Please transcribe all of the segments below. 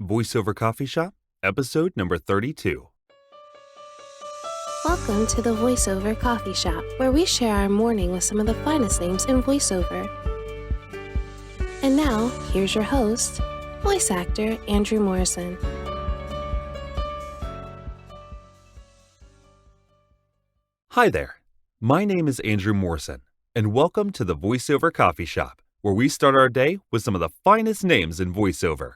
Voiceover Coffee Shop, episode number 32. Welcome to the Voiceover Coffee Shop, where we share our morning with some of the finest names in voiceover. And now, here's your host, voice actor Andrew Morrison. Hi there. My name is Andrew Morrison, and welcome to the Voiceover Coffee Shop, where we start our day with some of the finest names in voiceover.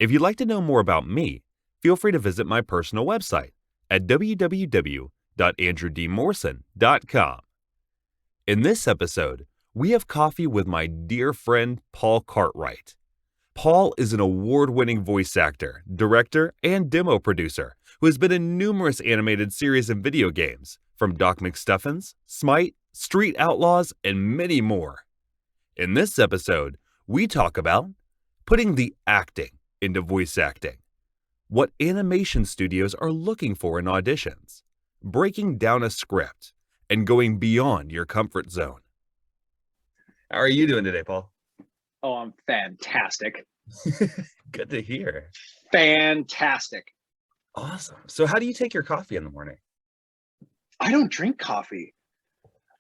If you'd like to know more about me, feel free to visit my personal website at www.andrewdmorrison.com. In this episode, we have coffee with my dear friend Paul Cartwright. Paul is an award-winning voice actor, director, and demo producer who has been in numerous animated series and video games, from Doc Mcstuffins, Smite, Street Outlaws, and many more. In this episode, we talk about putting the acting into voice acting, what animation studios are looking for in auditions, breaking down a script, and going beyond your comfort zone. How are you doing today, Paul? Oh, I'm fantastic. Good to hear. Fantastic. Awesome. So how do you take your coffee in the morning? I don't drink coffee.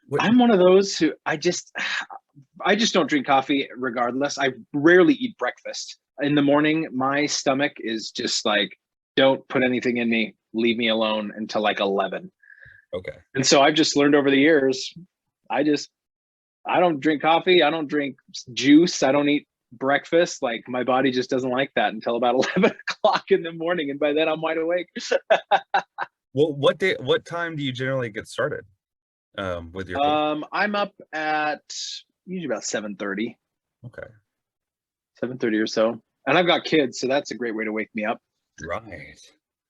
What- I'm one of those who I just don't drink coffee regardless. I rarely eat breakfast. In the morning, my stomach is just like, don't put anything in me, leave me alone until like 11. Okay. And so I've just learned over the years, I don't drink coffee. I don't drink juice. I don't eat breakfast. Like, my body just doesn't like that until about 11 o'clock in the morning. And by then I'm wide awake. Well, what time do you generally get started with your I'm up at usually about 7:30. Okay. 7:30 or so. And I've got kids, so that's a great way to wake me up. Right.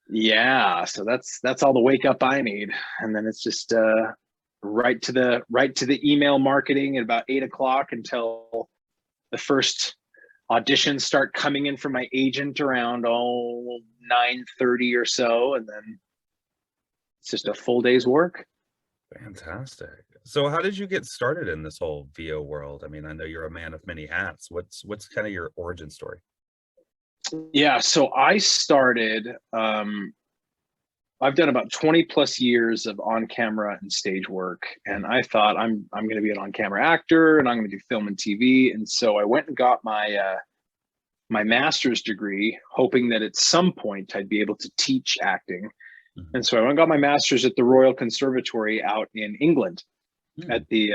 Yeah, so that's all the wake up I need. And then it's just right to the email marketing at about 8 o'clock until the first auditions start coming in from my agent around 9:30 or so, and then it's just a full day's work. Fantastic. So how did you get started in this whole VO world? I mean, I know you're a man of many hats. What's kind of your origin story? Yeah, so I started I've done about 20 plus years of on-camera and stage work, and I thought I'm going to be an on-camera actor and I'm going to do film and TV. And so I went and got my my master's degree, hoping that at some point I'd be able to teach acting. Mhm. And so I went and got my master's at the Royal Conservatory out in England at the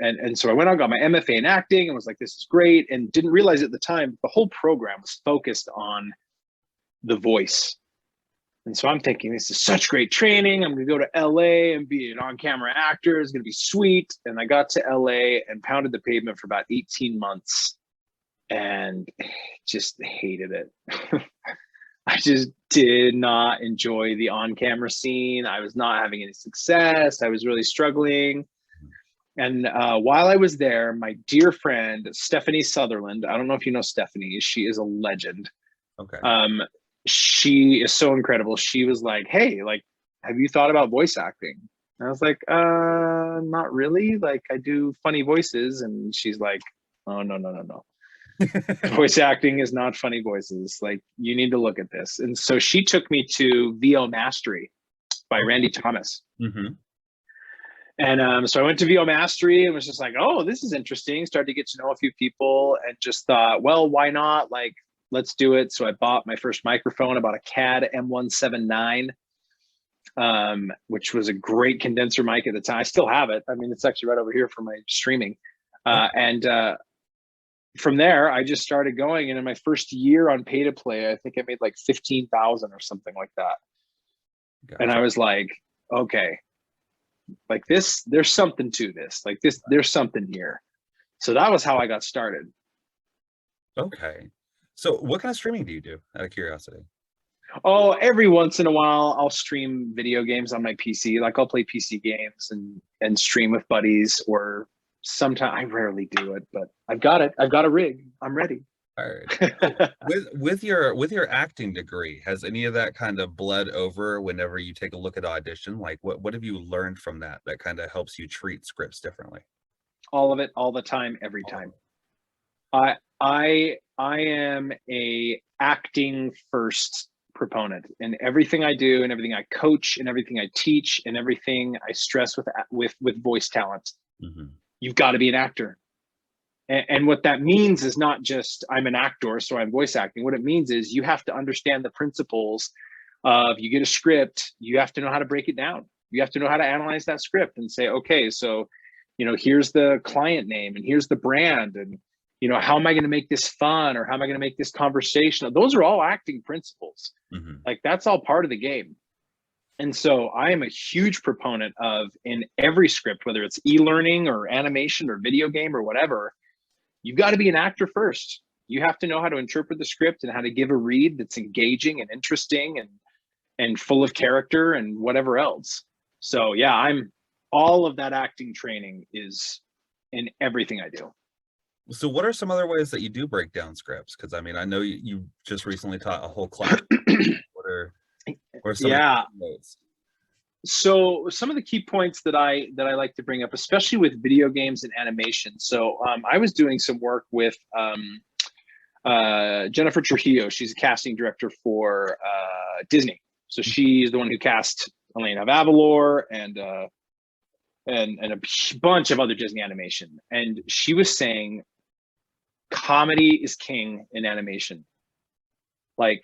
and so I went out and got my MFA in acting and was like, this is great, and didn't realize at the time the whole program was focused on the voice. And so I'm thinking, this is such great training. I'm going to go to LA and be an on-camera actor. It's going to be sweet. And I got to LA and pounded the pavement for about 18 months and just hated it. I just did not enjoy the on-camera scene. I was not having any success. I was really struggling. And while I was there, my dear friend, Stephanie Sutherland, I don't know if you know Stephanie, she is a legend. Okay. She is so incredible. She was like, hey, like, have you thought about voice acting? And I was like, not really. Like, I do funny voices. And she's like, oh, no. Voice acting is not funny voices. Like, you need to look at this. And so she took me to VO Mastery by Randy Thomas. Mm-hmm. And so I went to VO Mastery and was just like, oh, this is interesting. Started to get to know a few people and just thought, well, why not? Like, let's do it. So I bought my first microphone, I bought a CAD M179, which was a great condenser mic at the time. I still have it. I mean, it's actually right over here for my streaming. And from there, I just started going. And in my first year on pay to play, I think I made like 15,000 or something like that. Gotcha. And I was like, okay, like this, there's something to this. Like this, there's something here. So that was how I got started. Okay. So what kind of streaming do you do, out of curiosity? Oh, every once in a while, I'll stream video games on my PC. Like, I'll play PC games and stream with buddies, or sometimes I rarely do it, but I've got it. I've got a rig. I'm ready. All right. So with your acting degree, has any of that kind of bled over whenever you take a look at audition? Like, what have you learned from that kind of helps you treat scripts differently? All of it, all the time, every time. I am a acting first proponent in everything I do and everything I coach and everything I teach and everything I stress with voice talent. Mm-hmm. You've got to be an actor. And what that means is not just I'm an actor, so I'm voice acting. What it means is you have to understand the principles of, you get a script, you have to know how to break it down. You have to know how to analyze that script and say, okay, so, here's the client name and here's the brand, and, how am I going to make this fun, or how am I going to make this conversational? Those are all acting principles. Mm-hmm. Like, that's all part of the game. And so I am a huge proponent of, in every script, whether it's e-learning or animation or video game or whatever, you've got to be an actor first. You have to know how to interpret the script and how to give a read that's engaging and interesting and full of character and whatever else. So yeah, all of that acting training is in everything I do. So what are some other ways that you do break down scripts? Because I mean, I know you just recently taught a whole class. What are some of the ways? So some of the key points that I like to bring up, especially with video games and animation. So I was doing some work with Jennifer Trujillo. She's a casting director for Disney. So she's the one who cast Elena of Avalor and a bunch of other Disney animation. And she was saying, comedy is king in animation. Like,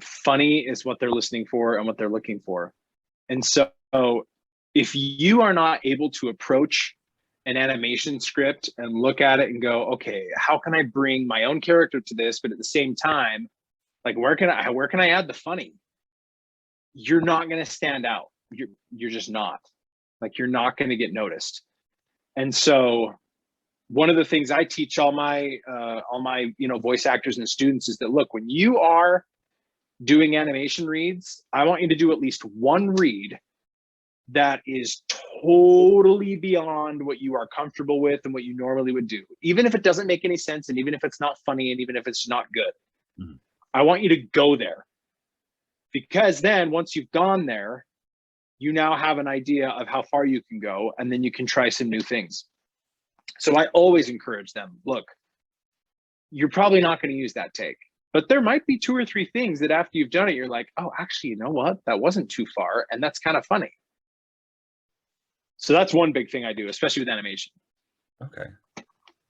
funny is what they're listening for and what they're looking for. And so if you are not able to approach an animation script and look at it and go, okay, how can I bring my own character to this, but at the same time, like, where can I add the funny? You're not going to stand out. You're just not. Like, you're not going to get noticed. And so one of the things I teach all my voice actors and students is that, look, when you are doing animation reads, I want you to do at least one read that is totally beyond what you are comfortable with and what you normally would do, even if it doesn't make any sense, and even if it's not funny, and even if it's not good. Mm-hmm. I want you to go there, because then once you've gone there, you now have an idea of how far you can go, and then you can try some new things. So I always encourage them, look, you're probably not going to use that take, but there might be 2 or 3 things that after you've done it, you're like, oh, actually, you know what? That wasn't too far, and that's kind of funny. So that's one big thing I do, especially with animation. Okay.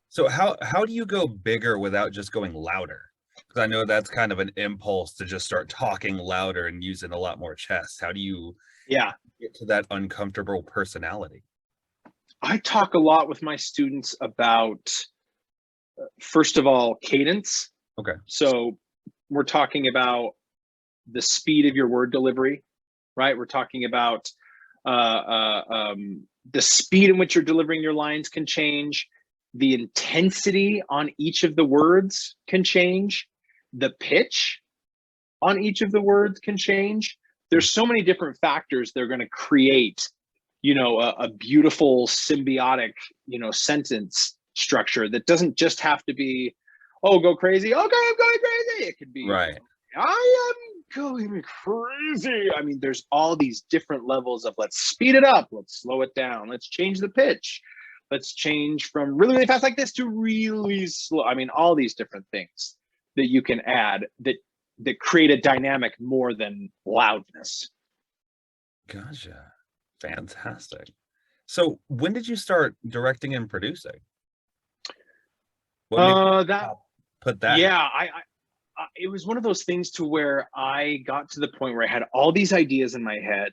So how do you go bigger without just going louder? Because I know that's kind of an impulse to just start talking louder and using a lot more chest. How do you get to that uncomfortable personality? I talk a lot with my students about, first of all, cadence. Okay. So we're talking about the speed of your word delivery, right? We're talking about the speed in which you're delivering your lines can change. The intensity on each of the words can change. The pitch on each of the words can change. There's so many different factors that are going to create, a beautiful symbiotic, sentence structure that doesn't just have to be, oh, go crazy. Okay, I'm going crazy. It could be, right. I am going crazy. I mean, there's all these different levels of, let's speed it up, let's slow it down, let's change the pitch, let's change from really, really fast like this to really slow. I mean, all these different things that you can add that create a dynamic more than loudness. Gotcha. Fantastic. So when did you start directing and producing? Put that. Yeah, it was one of those things to where I got to the point where I had all these ideas in my head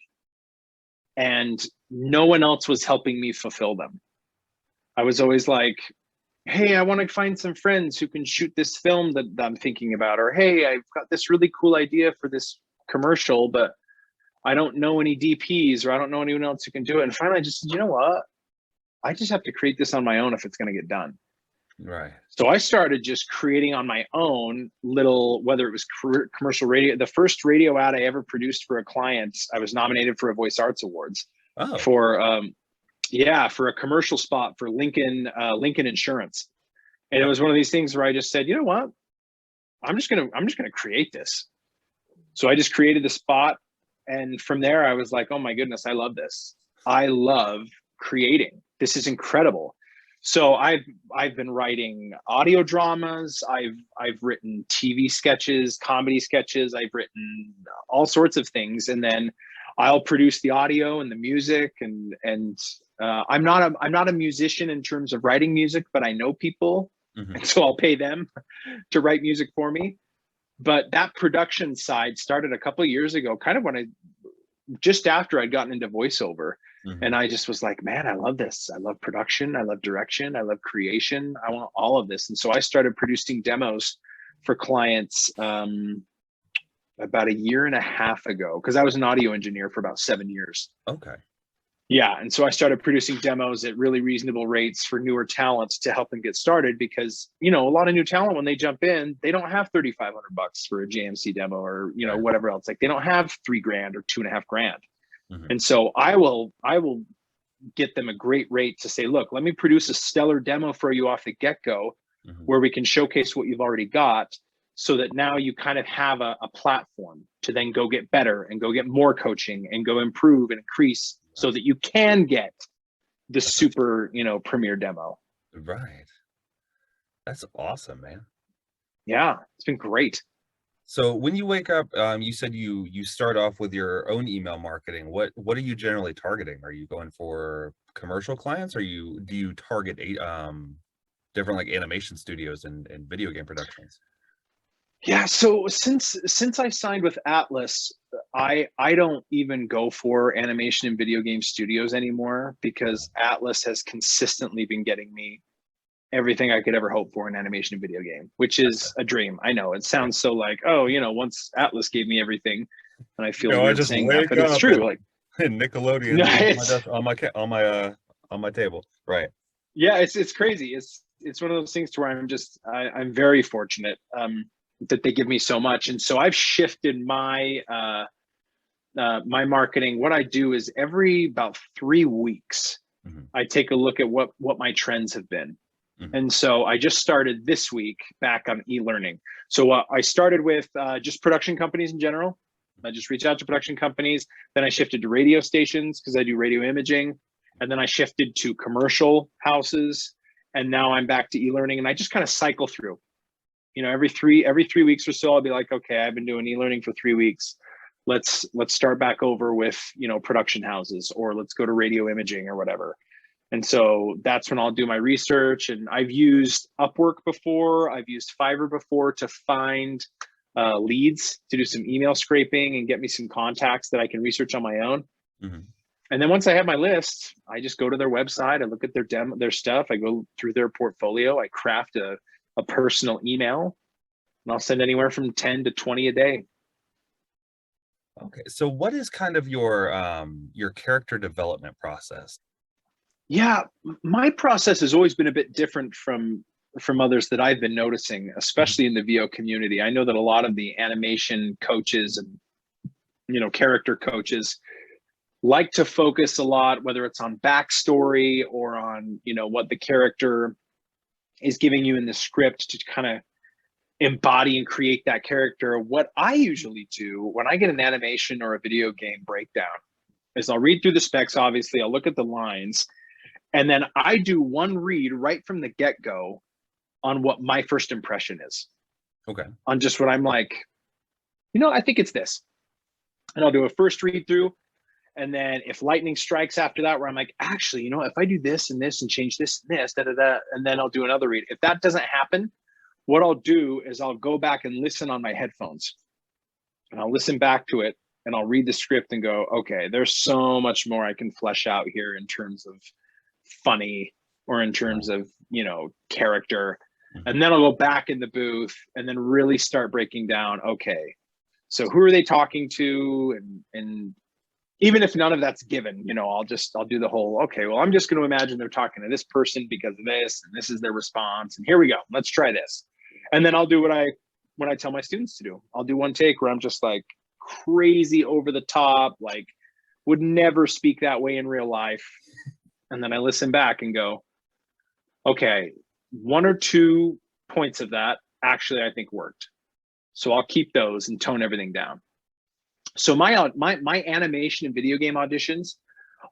and no one else was helping me fulfill them. I was always like, hey, I want to find some friends who can shoot this film that I'm thinking about, or hey, I've got this really cool idea for this commercial, but I don't know any DPs, or I don't know anyone else who can do it. And finally I just said, you know what? I just have to create this on my own if it's going to get done. Right. So I started just creating on my own little, whether it was commercial radio. The first radio ad I ever produced for a client, I was nominated for a Voice Arts Awards for a commercial spot for Lincoln Insurance. And it was one of these things where I just said, you know what? I'm just gonna create this. So I just created the spot, and from there I was like, oh my goodness, I love this. I love creating. This is incredible. So I've been writing audio dramas. I've written TV sketches, comedy sketches. I've written all sorts of things, and then I'll produce the audio and the music. And I'm not a musician in terms of writing music, but I know people, and so I'll pay them to write music for me. But that production side started a couple of years ago, kind of when just after I'd gotten into voiceover. And I just was like, man, I love this. I love production. I love direction. I love creation. I want all of this. And so I started producing demos for clients about a year and a half ago, because I was an audio engineer for about 7 years. Okay. Yeah. And so I started producing demos at really reasonable rates for newer talent to help them get started, because, a lot of new talent, when they jump in, they don't have $3,500 for a JMC demo or, whatever else. Like, they don't have $3,000 or $2,500. And so I will get them a great rate to say, look, let me produce a stellar demo for you off the get-go, where we can showcase what you've already got, so that now you kind of have a platform to then go get better and go get more coaching and go improve and increase, so that you can get the super, premier demo. Right. That's awesome, man. Yeah, it's been great. So when you wake up, you said you start off with your own email marketing. What are you generally targeting? Are you going for commercial clients, or do you target different like animation studios and video game productions? Yeah, so since I signed with Atlas, I don't even go for animation and video game studios anymore, because Atlas has consistently been getting me everything I could ever hope for in animation and video game, which is a dream. I know it sounds so like, once Atlas gave me everything, and I feel weird saying that, but it's true. Like Nickelodeon on my table, right? Yeah, it's crazy. It's one of those things to where I'm very fortunate that they give me so much, and so I've shifted my my marketing. What I do is every about 3 weeks, I take a look at what my trends have been. And so I just started this week back on e-learning. So I started with just production companies in general. I just reached out to production companies. Then I shifted to radio stations, because I do radio imaging. And then I shifted to commercial houses. And now I'm back to e-learning. And I just kind of cycle through. Every three weeks or so, I'll be like, okay, I've been doing e-learning for 3 weeks. Let's start back over with, production houses, or let's go to radio imaging or whatever. And so that's when I'll do my research. And I've used Upwork before. I've used Fiverr before to find leads, to do some email scraping and get me some contacts that I can research on my own. And then once I have my list, I just go to their website. I look at their stuff. I go through their portfolio. I craft a personal email, and I'll send anywhere from 10 to 20 a day. Okay. So what is kind of your character development process? Yeah, my process has always been a bit different from others that I've been noticing, especially in the VO community. I know that a lot of the animation coaches and, character coaches like to focus a lot, whether it's on backstory or on, what the character is giving you in the script, to kind of embody and create that character. What I usually do when I get an animation or a video game breakdown is I'll read through the specs. Obviously, I'll look at the lines, and then I do one read right from the get-go on what my first impression is. Okay. On just what I'm like, I think it's this. And I'll do a first read through. And then if lightning strikes after that, where I'm like, actually, if I do this and this and change this and this, and then I'll do another read. If that doesn't happen, what I'll do is I'll go back and listen on my headphones. And I'll listen back to it, and I'll read the script and go, okay, there's so much more I can flesh out here in terms of funny, or in terms of, character. And then I'll go back in the booth and then really start breaking down, okay, so who are they talking to? And even if none of that's given, I'll do the whole, okay, well, I'm just going to imagine they're talking to this person because of this, and this is their response, and here we go, let's try this. And then I'll do what I tell my students to do. I'll do one take where I'm just like crazy over the top, like would never speak that way in real life. And then I listen back and go, okay, 1 or 2 points of that actually I think worked. So I'll keep those and tone everything down. So my animation and video game auditions,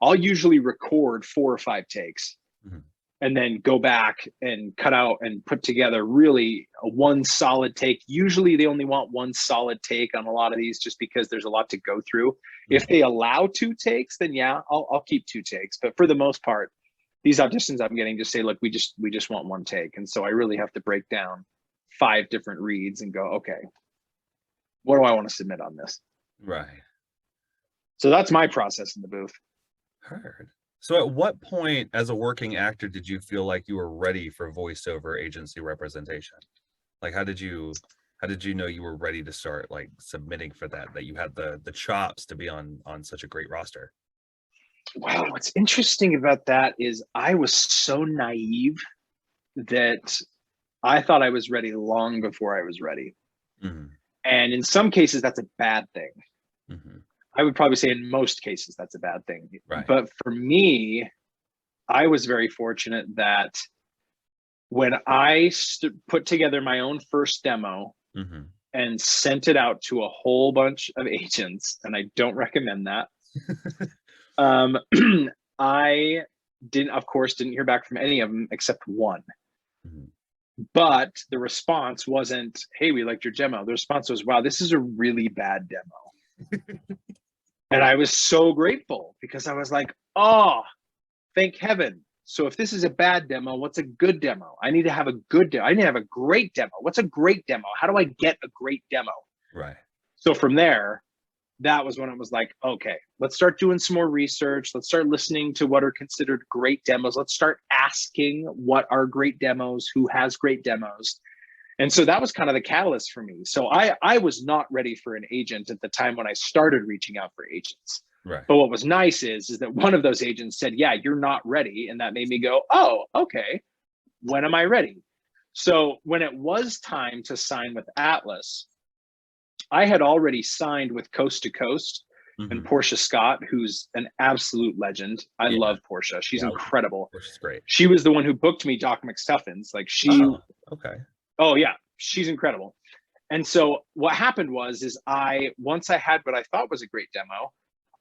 I'll usually record 4 or 5 takes. and then go back and cut out and put together really a one solid take. Usually they only want one solid take on a lot of these, just because there's a lot to go through. If they allow 2 takes, then yeah, I'll keep 2 takes. But for the most part, these auditions I'm getting just say, look, we just want 1 take. And so I really have to break down 5 different reads and go, okay, what do I want to submit on this? Right. So that's my process in the booth. Heard. So at what point as a working actor did you feel like you were ready for voiceover agency representation? Like how did you know you were ready to start like submitting for that you had the chops to be on such a great roster? Wow, what's interesting about that is I was so naive that I thought I was ready long before I was ready. Mm-hmm. And in some cases that's a bad thing. Mm-hmm. I would probably say in most cases that's a bad thing. Right. But for me, I was very fortunate that when I put together my own first demo mm-hmm. and sent it out to a whole bunch of agents, and I don't recommend that. I didn't hear back from any of them except one. Mm-hmm. But the response wasn't, hey, we liked your demo. The response was, wow, this is a really bad demo. And I was so grateful because I was like, oh, thank heaven. So if this is a bad demo, what's a good demo? I need to have a good demo. I need to have a great demo. What's a great demo? How do I get a great demo? Right. So from there, that was when it was like, okay, let's start doing some more research. Let's start listening to what are considered great demos. Let's start asking what are great demos, who has great demos. And so that was kind of the catalyst for me. So I was not ready for an agent at the time when I started reaching out for agents. Right. But what was nice is that one of those agents said, yeah, you're not ready. And that made me go, oh, okay, when am I ready? So when it was time to sign with Atlas, I had already signed with Coast to Coast and Portia Scott, who's an absolute legend. I love Portia. She's incredible. Portia's great. She was the one who booked me Doc Mcstuffins. Like she, okay. Oh yeah, she's incredible. And so what happened was once I had what I thought was a great demo,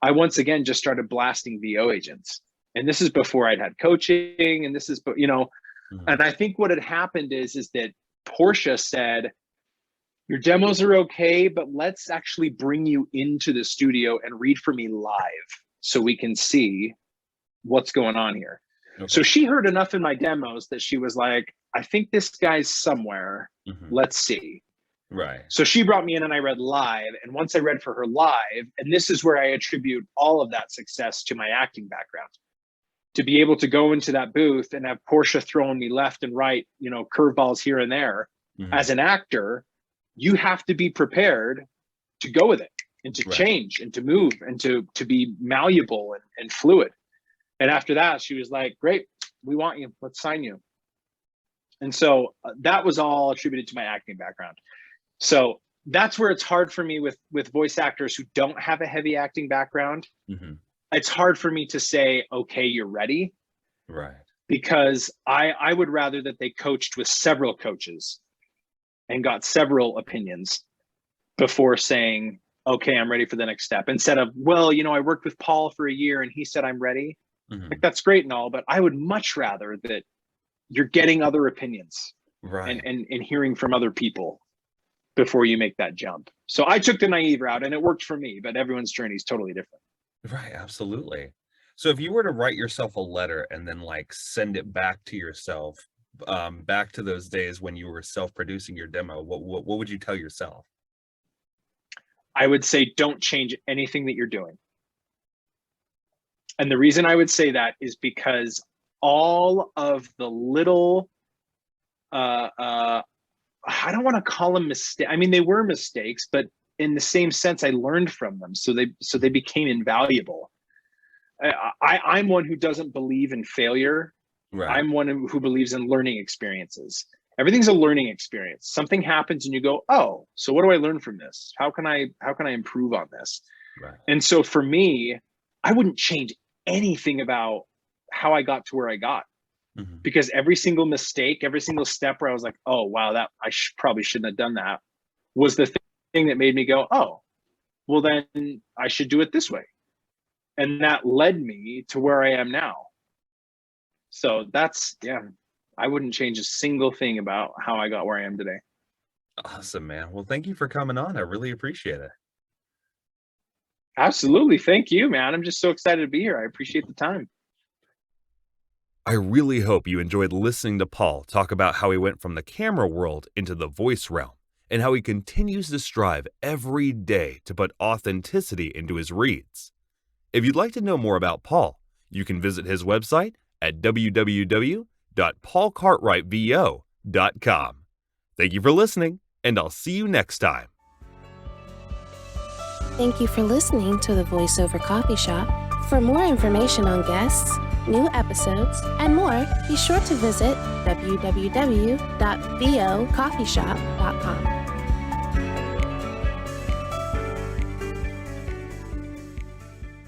I once again just started blasting VO agents. And this is before I'd had coaching, and this is, and I think what had happened is that Portia said, your demos are okay, but let's actually bring you into the studio and read for me live so we can see what's going on here. Okay. So she heard enough in my demos that she was like, I think this guy's somewhere. Let's see. Right. So she brought me in and I read live. And once I read for her live, and this is where I attribute all of that success to my acting background. To be able to go into that booth and have Portia throwing me left and right, curveballs here and there. As an actor, you have to be prepared to go with it and to change and to move and to be malleable and fluid. And after that, she was like, great, we want you, let's sign you. And so that was all attributed to my acting background. So that's where it's hard for me with voice actors who don't have a heavy acting background. It's hard for me to say, okay, you're ready. Right. Because I would rather that they coached with several coaches and got several opinions before saying, okay, I'm ready for the next step. Instead of, well, I worked with Paul for a year and he said I'm ready. Like, that's great and all, but I would much rather that you're getting other opinions and hearing from other people before you make that jump. So I took the naive route and it worked for me, but everyone's journey is totally different. Right, absolutely. So if you were to write yourself a letter and then like send it back to yourself, back to those days when you were self-producing your demo, what would you tell yourself? I would say, don't change anything that you're doing. And the reason I would say that is because all of the little, I don't want to call them mistakes. I mean, they were mistakes, but in the same sense, I learned from them. So they became invaluable. I'm one who doesn't believe in failure. Right. I'm one who believes in learning experiences. Everything's a learning experience. Something happens and you go, oh, so what do I learn from this? How can I improve on this? Right. And so for me, I wouldn't change anything about how I got to where I got, because every single mistake, every single step where I was like, oh, wow, that I probably shouldn't have done that, was the thing that made me go, oh, well, then I should do it this way. And that led me to where I am now. So that's, yeah, I wouldn't change a single thing about how I got where I am today. Awesome, man. Well, thank you for coming on. I really appreciate it. Absolutely. Thank you, man. I'm just so excited to be here. I appreciate the time. I really hope you enjoyed listening to Paul talk about how he went from the camera world into the voice realm and how he continues to strive every day to put authenticity into his reads. If you'd like to know more about Paul, you can visit his website at www.paulcartwrightvo.com. Thank you for listening, and I'll see you next time. Thank you for listening to the Voiceover Coffee Shop. For more information on guests, new episodes, and more, be sure to visit www.vocoffeeshop.com.